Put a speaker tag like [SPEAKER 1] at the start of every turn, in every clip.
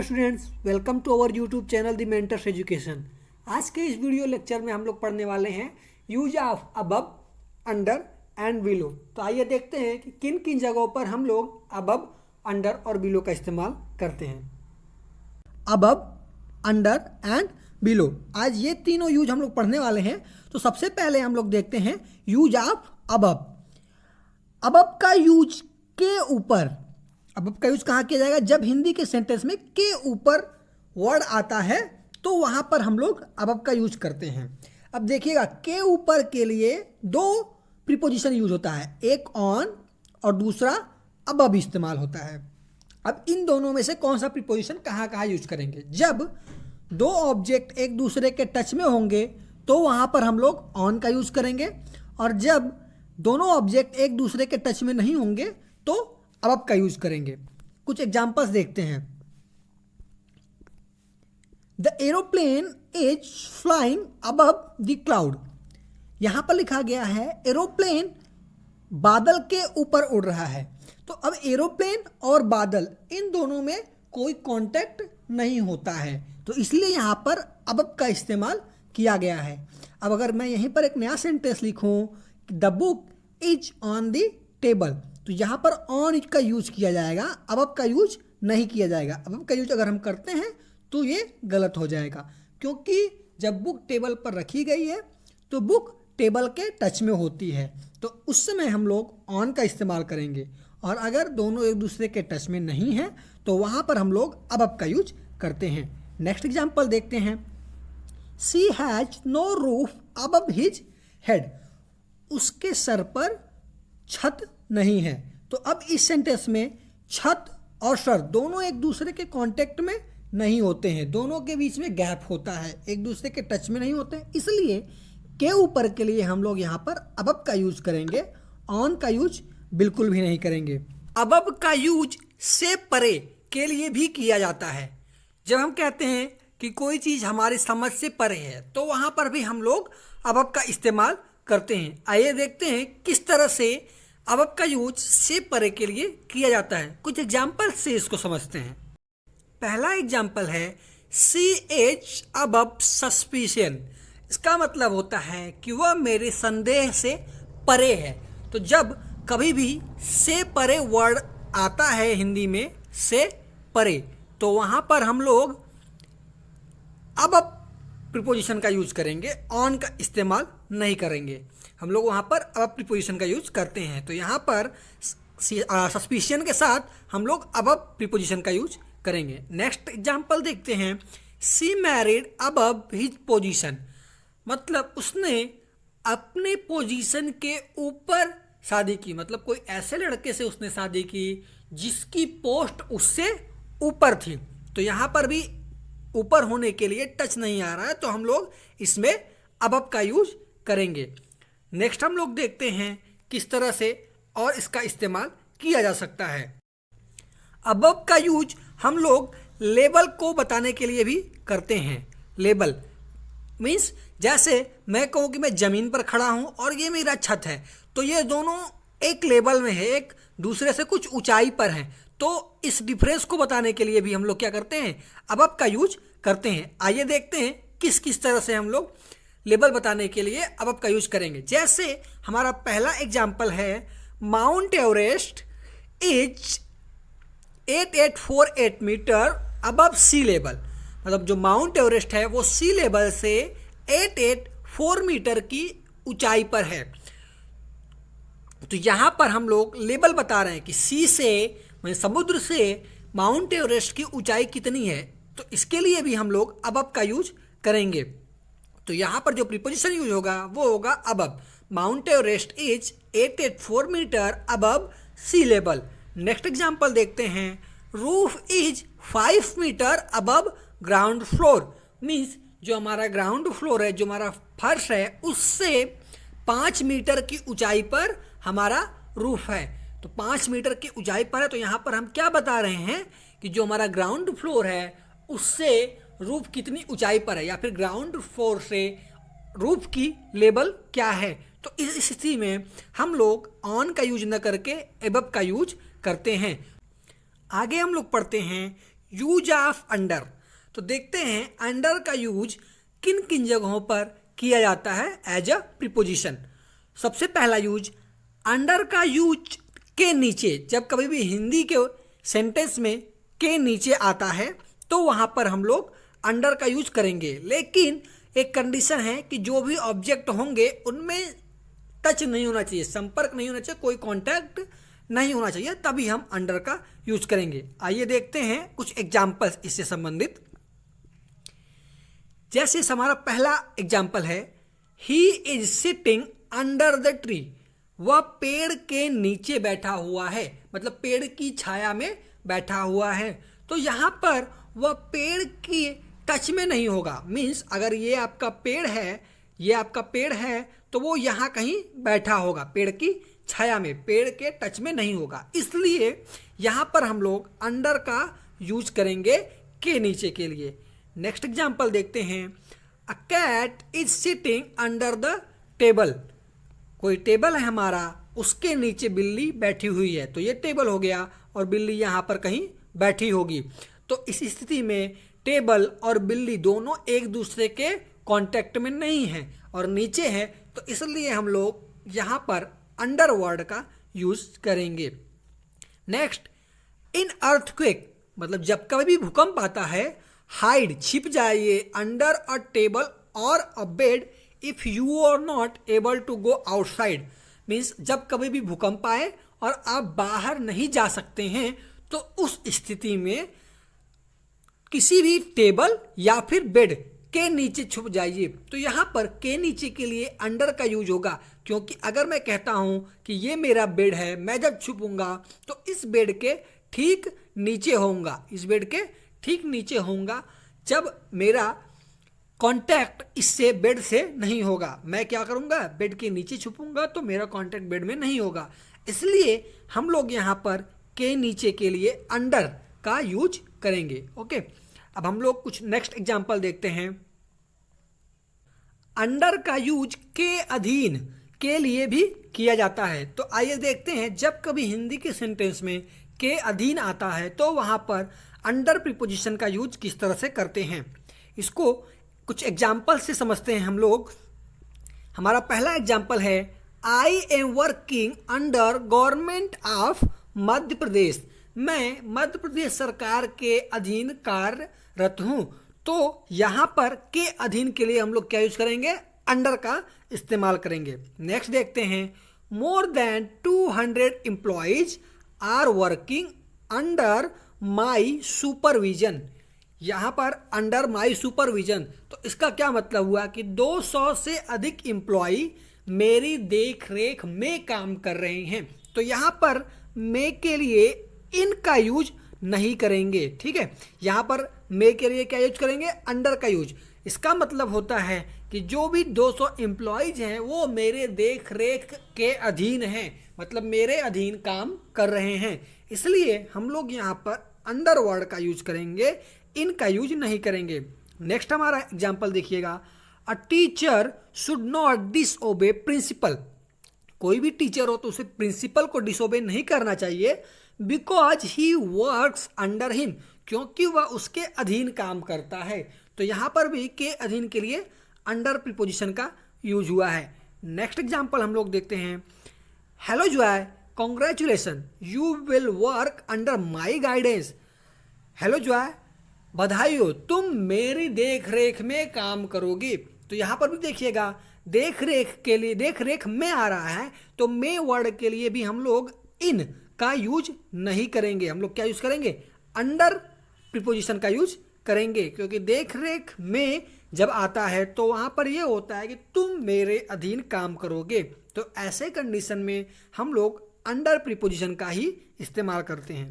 [SPEAKER 1] Students, welcome to our YouTube channel the mentors education. आज के इस वीडियो लेक्चर में हम लोग पढ़ने वाले हैं use of above, under and below. तो आइए देखते हैं कि किन किन जगहों पर हम लोग अबव, अंडर और बिलो का इस्तेमाल करते हैं। अबव, अंडर एंड बिलो, आज ये तीनों यूज हम लोग पढ़ने वाले हैं। तो सबसे पहले हम लोग देखते हैं यूज ऑफ अबव। अबव का यूज के ऊपर, अबव का यूज कहाँ किया जाएगा? जब हिंदी के सेंटेंस में के ऊपर वर्ड आता है तो वहां पर हम लोग अबव का यूज करते हैं। अब देखिएगा, के ऊपर के लिए दो प्रीपोजिशन यूज होता है, एक ऑन और दूसरा अबव इस्तेमाल होता है। अब इन दोनों में से कौन सा प्रीपोजिशन कहाँ कहाँ यूज करेंगे? जब दो ऑब्जेक्ट एक दूसरे के टच में होंगे तो वहां पर हम लोग ऑन का यूज करेंगे, और जब दोनों ऑब्जेक्ट एक दूसरे के टच में नहीं होंगे तो अबव का यूज करेंगे। कुछ एग्जांपल्स देखते हैं। The aeroplane is flying above the cloud. यहां पर लिखा गया है एरोप्लेन बादल के ऊपर उड़ रहा है। तो अब एरोप्लेन और बादल, इन दोनों में कोई कांटेक्ट नहीं होता है, तो इसलिए यहां पर अबव का इस्तेमाल किया गया है। अब अगर मैं यहीं पर एक नया सेंटेंस लिखूं, the book is on the table, तो यहाँ पर ऑन का यूज किया जाएगा, अबव का यूज नहीं किया जाएगा। अबव का यूज अगर हम करते हैं तो ये गलत हो जाएगा, क्योंकि जब बुक टेबल पर रखी गई है तो बुक टेबल के टच में होती है, तो उस समय हम लोग ऑन का इस्तेमाल करेंगे। और अगर दोनों एक दूसरे के टच में नहीं है तो वहाँ पर हम लोग अबव का यूज करते हैं। नेक्स्ट एग्जाम्पल देखते हैं। She has no roof above his head. उसके सर पर छत नहीं है। तो अब इस सेंटेंस में छत और सर दोनों एक दूसरे के कांटेक्ट में नहीं होते हैं, दोनों के बीच में गैप होता है, एक दूसरे के टच में नहीं होते हैं, इसलिए के ऊपर के लिए हम लोग यहाँ पर अबव का यूज करेंगे, ऑन का यूज बिल्कुल भी नहीं करेंगे। अबव का यूज से परे के लिए भी किया जाता है। जब हम कहते हैं कि कोई चीज़ हमारी समझ से परे है तो वहाँ पर भी हम लोग अबव का इस्तेमाल करते हैं। आइए देखते हैं किस तरह से अबव का यूज से परे के लिए किया जाता है। कुछ एग्जाम्पल से इसको समझते हैं। पहला एग्जाम्पल है सी एच अबव सस्पिशन। इसका मतलब होता है कि वह मेरे संदेह से परे है। तो जब कभी भी से परे वर्ड आता है हिंदी में, से परे, तो वहाँ पर हम लोग अबव प्रीपोजिशन का यूज करेंगे, ऑन का इस्तेमाल नहीं करेंगे। हम लोग वहाँ पर अबव प्रीपोजिशन का यूज करते हैं। तो यहाँ पर सस्पिशन के साथ हम लोग अबव प्रीपोजिशन का यूज करेंगे। नेक्स्ट एग्जाम्पल देखते हैं। सी मैरिड अबव हिज पोजीशन। मतलब उसने अपने पोजीशन के ऊपर शादी की, मतलब कोई ऐसे लड़के से उसने शादी की जिसकी पोस्ट उससे ऊपर थी। तो यहाँ पर भी ऊपर होने के लिए टच नहीं आ रहा है, तो हम लोग इसमें अबव का यूज करेंगे। नेक्स्ट हम लोग देखते हैं किस तरह से और इसका इस्तेमाल किया जा सकता है। अबव का यूज हम लोग लेबल को बताने के लिए भी करते हैं। लेबल मीन्स जैसे मैं कहूँ कि मैं ज़मीन पर खड़ा हूँ और ये मेरा छत है, तो ये दोनों एक लेवल में है, एक दूसरे से कुछ ऊंचाई पर हैं। तो इस डिफरेंस को बताने के लिए भी हम लोग क्या करते हैं? अबव का यूज करते हैं। आइए देखते हैं किस किस तरह से हम लोग लेबल बताने के लिए अबव का यूज करेंगे। जैसे हमारा पहला एग्जाम्पल है, Mount Everest is 8848 metre above sea level. मतलब जो माउंट एवरेस्ट है वो सी लेवल से 884 मीटर की ऊंचाई पर है। तो यहाँ पर हम लोग लेबल बता रहे हैं कि सी से, समुद्र से माउंट एवरेस्ट की ऊंचाई कितनी है, तो इसके लिए भी हम लोग अबव का यूज करेंगे। तो यहाँ पर जो प्रीपोजिशन यूज होगा वो होगा above. Mount Everest is 884 metre above sea level. Next example देखते हैं। Roof is 5 metre above ground floor. Means जो हमारा ग्राउंड फ्लोर है, जो हमारा फर्श है, उससे 5 मीटर की ऊंचाई पर हमारा रूफ है। तो 5 मीटर की ऊंचाई पर है, तो यहाँ पर हम क्या बता रहे हैं कि जो हमारा ग्राउंड फ्लोर है उससे रूफ कितनी ऊंचाई पर है, या फिर ग्राउंड फ्लोर से रूफ की लेवल क्या है। तो इस स्थिति में हम लोग ऑन का यूज न करके अबव का यूज करते हैं। आगे हम लोग पढ़ते हैं यूज ऑफ अंडर। तो देखते हैं अंडर का यूज किन किन जगहों पर किया जाता है एज अ प्रीपोजिशन। सबसे पहला यूज, अंडर का यूज के नीचे। जब कभी भी हिंदी के सेंटेंस में के नीचे आता है तो वहाँ पर हम लोग अंडर का यूज करेंगे, लेकिन एक कंडीशन है कि जो भी ऑब्जेक्ट होंगे उनमें टच नहीं होना चाहिए, संपर्क नहीं होना चाहिए, कोई कांटेक्ट नहीं होना चाहिए, तभी हम अंडर का यूज करेंगे। आइए देखते हैं कुछ एग्जाम्पल्स इससे संबंधित। जैसे हमारा पहला एग्जाम्पल है, he is sitting under the tree. वह पेड़ के नीचे बैठा हुआ है, मतलब पेड़ की छाया में बैठा हुआ है। तो यहाँ पर वह पेड़ की टच में नहीं होगा। मीन्स अगर ये आपका पेड़ है, ये आपका पेड़ है, तो वो यहाँ कहीं बैठा होगा पेड़ की छाया में, पेड़ के टच में नहीं होगा। इसलिए यहाँ पर हम लोग अंडर का यूज करेंगे के नीचे के लिए। नेक्स्ट एग्जाम्पल देखते हैं, a cat is sitting under the table. कोई टेबल है हमारा, उसके नीचे बिल्ली बैठी हुई है, तो ये टेबल हो गया और बिल्ली यहाँ पर कहीं बैठी होगी। तो इस स्थिति में टेबल और बिल्ली दोनों एक दूसरे के कांटेक्ट में नहीं हैं और नीचे है, तो इसलिए हम लोग यहाँ पर अंडर वर्ड का यूज करेंगे। नेक्स्ट, इन अर्थक्वेक, मतलब जब कभी भी भूकंप आता है, हाइड छिप जाइए अंडर अ टेबल और a bed if you are not able to go outside. Means जब कभी भी भूकंप आए और आप बाहर नहीं जा सकते हैं, तो उस स्थिति में किसी भी टेबल या फिर बेड के नीचे छुप जाइए। तो यहाँ पर के नीचे के लिए अंडर का यूज होगा, क्योंकि अगर मैं कहता हूँ कि ये मेरा बेड है, मैं जब छुपूंगा तो इस बेड के ठीक नीचे होऊंगा, इस बेड के ठीक नीचे होऊंगा। जब मेरा कांटेक्ट इससे बेड से नहीं होगा, मैं क्या करूँगा, बेड के नीचे छुपूंगा, तो मेरा कांटेक्ट बेड में नहीं होगा। इसलिए हम लोग यहाँ पर के नीचे के लिए अंडर का यूज करेंगे। ओके, अब हम लोग कुछ नेक्स्ट एग्जांपल देखते हैं। अंडर का यूज के अधीन के लिए भी किया जाता है। तो आइए देखते हैं, जब कभी हिंदी के सेंटेंस में के अधीन आता है तो वहाँ पर अंडर प्रीपोजिशन का यूज किस तरह से करते हैं, इसको कुछ एग्जाम्पल से समझते हैं हम लोग। हमारा पहला एग्जाम्पल है, I am working under government of Madhya Pradesh. मैं मध्य प्रदेश सरकार के अधीन कार्यरत हूँ। तो यहाँ पर के अधीन के लिए हम लोग क्या यूज करेंगे, अंडर का इस्तेमाल करेंगे। नेक्स्ट देखते हैं, more than 200 employees are working under my supervision. यहाँ पर अंडर माई सुपरविजन, तो इसका क्या मतलब हुआ कि 200 से अधिक एम्प्लॉय मेरी देख रेख में काम कर रहे हैं। तो यहाँ पर मे के लिए इन का यूज नहीं करेंगे, ठीक है। यहाँ पर मे के लिए क्या यूज करेंगे, अंडर का यूज। इसका मतलब होता है कि जो भी 200 एम्प्लॉयज हैं वो मेरे देख रेख के अधीन हैं, मतलब मेरे अधीन काम कर रहे हैं। इसलिए हम लोग यहाँ पर अंडर वर्ड का यूज करेंगे, इन का यूज नहीं करेंगे। नेक्स्ट हमारा एग्जाम्पल देखिएगा, a teacher should not disobey principal. कोई भी टीचर हो तो उसे प्रिंसिपल को डिसओबे नहीं करना चाहिए, because he works under him, क्योंकि वह उसके अधीन काम करता है। तो यहाँ पर भी के अधीन के लिए अंडर प्रीपोजिशन का यूज हुआ है। नेक्स्ट एग्जाम्पल हम लोग देखते हैं, hello Joy congratulation you will work under my guidance. Hello Joy, बधाई हो, तुम मेरी देख रेख में काम करोगी। तो यहाँ पर भी देखिएगा, देख रेख के लिए देख रेख में आ रहा है, तो मे वर्ड के लिए भी हम लोग इन का यूज नहीं करेंगे। हम लोग क्या यूज करेंगे, अंडर प्रीपोजिशन का यूज करेंगे, क्योंकि देख रेख में जब आता है तो वहाँ पर यह होता है कि तुम मेरे अधीन काम करोगे। तो ऐसे कंडीशन में हम लोग अंडर प्रीपोजिशन का ही इस्तेमाल करते हैं।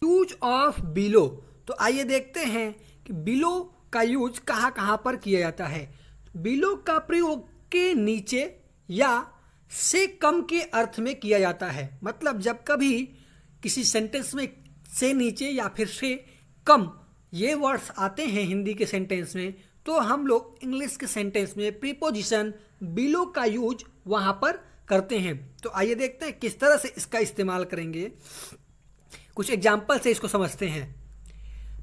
[SPEAKER 1] यूज ऑफ बिलो, तो आइए देखते हैं कि बिलो का यूज कहाँ कहाँ पर किया जाता है। बिलो का प्रयोग के नीचे या से कम के अर्थ में किया जाता है। मतलब जब कभी किसी सेंटेंस में से नीचे या फिर से कम ये वर्ड्स आते हैं हिंदी के सेंटेंस में, तो हम लोग इंग्लिश के सेंटेंस में प्रीपोजिशन बिलो का यूज वहाँ पर करते हैं। तो आइए देखते हैं किस तरह से इसका इस्तेमाल करेंगे। कुछ एग्जाम्पल से इसको समझते हैं।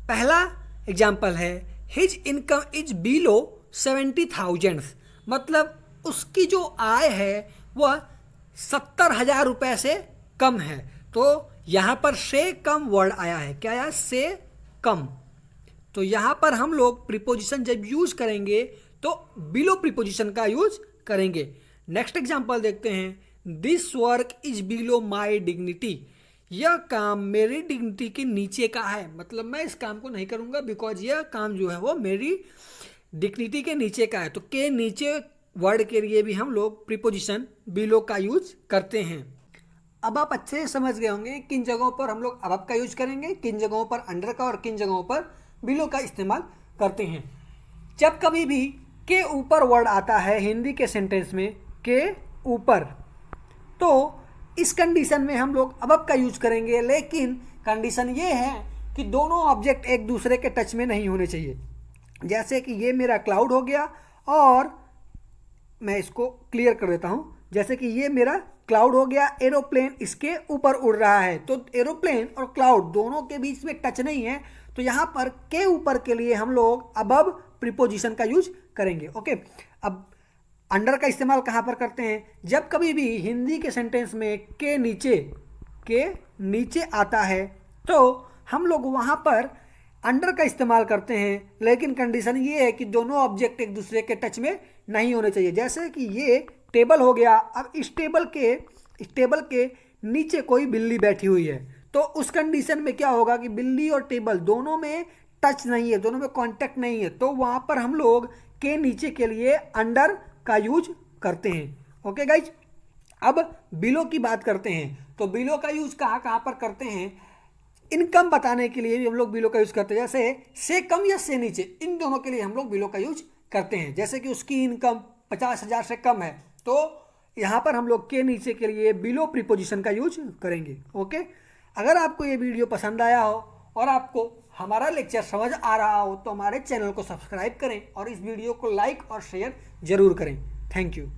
[SPEAKER 1] पहला एग्जाम्पल है हिज इनकम इज बिलो 70,000, मतलब उसकी जो आय है वह 70,000 रुपये से कम है। तो यहाँ पर से कम वर्ड आया है, क्या आया, से कम। तो यहाँ पर हम लोग प्रीपोजिशन जब यूज करेंगे तो बिलो प्रीपोजिशन का यूज करेंगे। नेक्स्ट एग्जाम्पल देखते हैं, this work is below my dignity, यह काम मेरी डिग्निटी के नीचे का है, मतलब मैं इस काम को नहीं करूँगा बिकॉज यह काम जो है वो मेरी डिग्निटी के नीचे का है। तो के नीचे वर्ड के लिए भी हम लोग प्रीपोजिशन बिलो का यूज करते हैं। अब आप अच्छे से समझ गए होंगे किन जगहों पर हम लोग अबव का यूज करेंगे, किन जगहों पर अंडर का और किन जगहों पर बिलो का इस्तेमाल करते हैं। जब कभी भी के ऊपर वर्ड आता है हिंदी के सेंटेंस में, के ऊपर, तो इस कंडीशन में हम लोग अबव का यूज करेंगे, लेकिन कंडीशन ये है कि दोनों ऑब्जेक्ट एक दूसरे के टच में नहीं होने चाहिए। जैसे कि ये मेरा क्लाउड हो गया और मैं इसको क्लियर कर देता हूँ, जैसे कि ये मेरा क्लाउड हो गया, एरोप्लेन इसके ऊपर उड़ रहा है, तो एरोप्लेन और क्लाउड दोनों के बीच में टच नहीं है, तो यहाँ पर के ऊपर के लिए हम लोग अबव प्रीपोजिशन का यूज करेंगे। ओके, अब अंडर का इस्तेमाल कहाँ पर करते हैं, जब कभी भी हिंदी के सेंटेंस में के नीचे आता है तो हम लोग वहाँ पर अंडर का इस्तेमाल करते हैं, लेकिन कंडीशन ये है कि दोनों ऑब्जेक्ट एक दूसरे के टच में नहीं होने चाहिए। जैसे कि ये टेबल हो गया, अब इस टेबल के नीचे कोई बिल्ली बैठी हुई है, तो उस कंडीशन में क्या होगा कि बिल्ली और टेबल दोनों में टच नहीं है, दोनों में कांटेक्ट नहीं है, तो वहाँ पर हम लोग के नीचे के लिए अंडर का यूज करते हैं। ओके गाइज, अब बिलो की बात करते हैं, तो बिलो का यूज कहाँ पर करते हैं, इनकम बताने के लिए भी हम लोग बिलो का यूज करते हैं। जैसे से कम या से नीचे, इन दोनों के लिए हम लोग बिलो का यूज करते हैं। जैसे कि उसकी इनकम 50,000 से कम है, तो यहाँ पर हम लोग के नीचे के लिए बिलो प्रीपोजिशन का यूज करेंगे। ओके, अगर आपको ये वीडियो पसंद आया हो और आपको हमारा लेक्चर समझ आ रहा हो तो हमारे चैनल को सब्सक्राइब करें और इस वीडियो को लाइक और शेयर जरूर करें। Thank you.